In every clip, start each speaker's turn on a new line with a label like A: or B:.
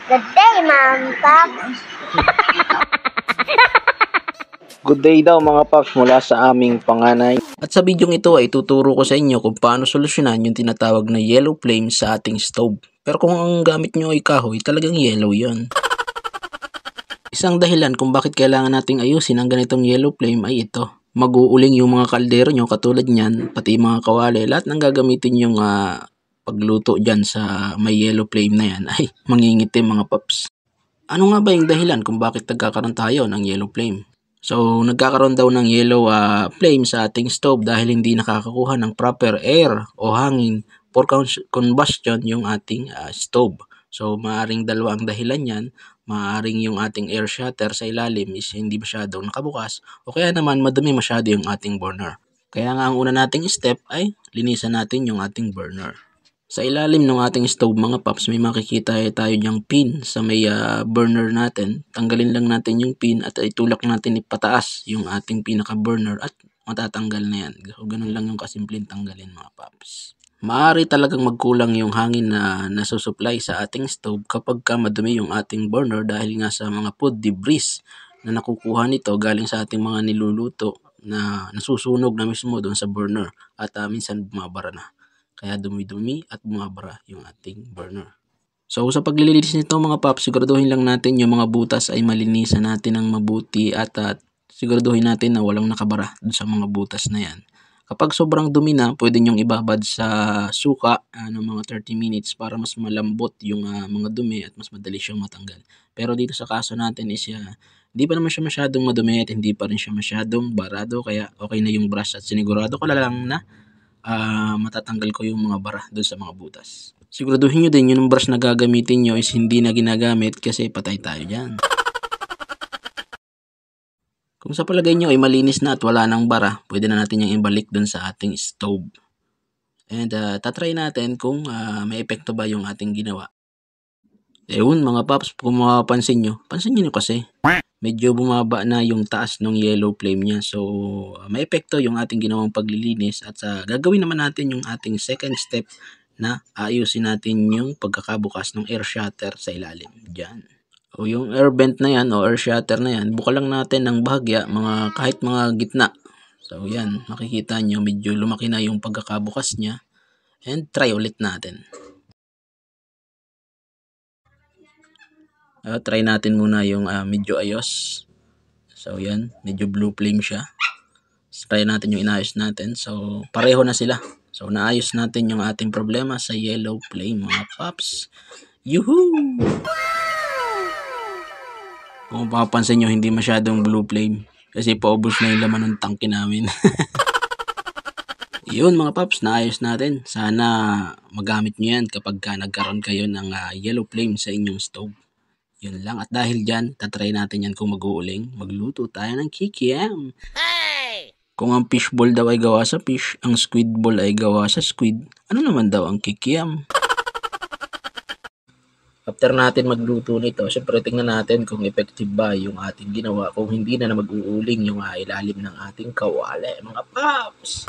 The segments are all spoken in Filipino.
A: Good day, Ma'am Pops.
B: Good day daw mga Pops mula sa aming panganay. At sa bidyong ito ay tuturo ko sa inyo kung paano solusyonan yung tinatawag na yellow flame sa ating stove. Pero kung ang gamit nyo ay kahoy, talagang yellow yon. Isang dahilan kung bakit kailangan nating ayusin ang ganitong yellow flame ay ito. Mag-uuling yung mga kaldero nyo katulad nyan, pati mga kawali, lahat ng gagamitin yung pagluto dyan sa may yellow flame na yan ay mangingitim mga Pops. Ano nga ba yung dahilan kung bakit nagkakaroon tayo ng yellow flame? So, nagkakaroon daw ng yellow flame sa ating stove dahil hindi nakakakuha ng proper air o hangin for combustion yung ating stove. So, maaring dalawa ang dahilan yan. Maaring yung ating air shutter sa ilalim is hindi masyadong nakabukas o kaya naman madumi masyado yung ating burner. Kaya nga ang una nating step ay linisan natin yung ating burner. Sa ilalim ng ating stove mga Pops, may makikita tayo diyang pin sa may burner natin. Tanggalin lang natin yung pin at itulak natin ipataas yung ating pinaka-burner at matatanggal na yan. So, ganun lang yung kasimpleng tanggalin mga Pops. Maaari talagang magkulang yung hangin na nasusupply sa ating stove kapag madumi yung ating burner dahil nga sa mga food debris na nakukuha nito galing sa ating mga niluluto na nasusunog na mismo doon sa burner at minsan bumabara na. Kaya dumi-dumi at bumabara yung ating burner. So sa paglilinis nito mga Pops, siguraduhin lang natin yung mga butas ay malinisan natin ng mabuti at siguraduhin natin na walang nakabara dun sa mga butas na yan. Kapag sobrang dumi na, pwede nyong ibabad sa suka ng mga 30 minutes para mas malambot yung mga dumi at mas madali siyang matanggal. Pero dito sa kaso natin is hindi pa naman siya masyadong madumi at hindi pa rin siya masyadong barado kaya okay na yung brush at sinigurado ko lang na matatanggal ko yung mga bara doon sa mga butas. Siguraduhin nyo din yung brush na gagamitin nyo is hindi na ginagamit kasi patay tayo dyan. Kung sa palagay nyo ay malinis na at wala nang bara, pwede na natin yung ibalik doon sa ating stove. And tatry natin kung may epekto ba yung ating ginawa. Ewan mga Pops, kung mapapansin nyo kasi medyo bumaba na yung taas ng yellow flame niya. So, may epekto yung ating ginawang paglilinis at gagawin naman natin yung ating second step na ayusin natin yung pagkakabukas ng air shutter sa ilalim. Diyan. O yung air vent na yan o air shutter na yan, buka lang natin ng bahagya, kahit mga gitna. So, yan. Makikita nyo medyo lumaki na yung pagkakabukas niya. And try ulit natin. Try natin muna yung medyo ayos. So yan, medyo blue flame siya. Try natin yung inayos natin. So pareho na sila. So naayos natin yung ating problema sa yellow flame mga Pops. Yuhuu! Kung mapapansin nyo, hindi masyadong blue flame. Kasi paubos na yung laman ng tangke namin. Yun mga Pops, naayos natin. Sana magamit nyo yan kapag nagkaroon kayo ng yellow flame sa inyong stove. Yun lang. At dahil dyan, tatry natin yan kung mag-uuling. Magluto tayo ng kikiam. Hey! Kung ang fishball daw ay gawa sa fish, ang squid ball ay gawa sa squid, ano naman daw ang kikiam? After natin magluto nito, syempre tingnan natin kung effective ba yung ating ginawa. Kung hindi na mag-uuling yung ilalim ng ating kawali, mga Pops.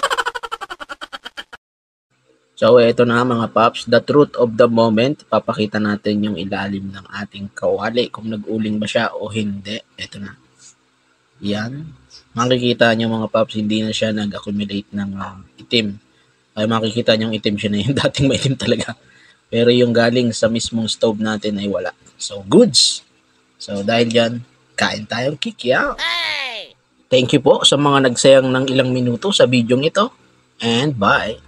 B: So, ito na mga Pops, the truth of the moment. Papakita natin yung ilalim ng ating kawali, kung nag-uling ba siya o hindi. Ito na. Yan. Makikita nyo mga Pops, hindi na siya nag-accumulate ng itim. Ay makikita nyo yung itim siya na yung dating maitim talaga. Pero yung galing sa mismong stove natin ay wala. So, goods. So, dahil dyan, kain tayong kikiam. Hey! Thank you po sa mga nagsayang ng ilang minuto sa bidyong ito. And bye!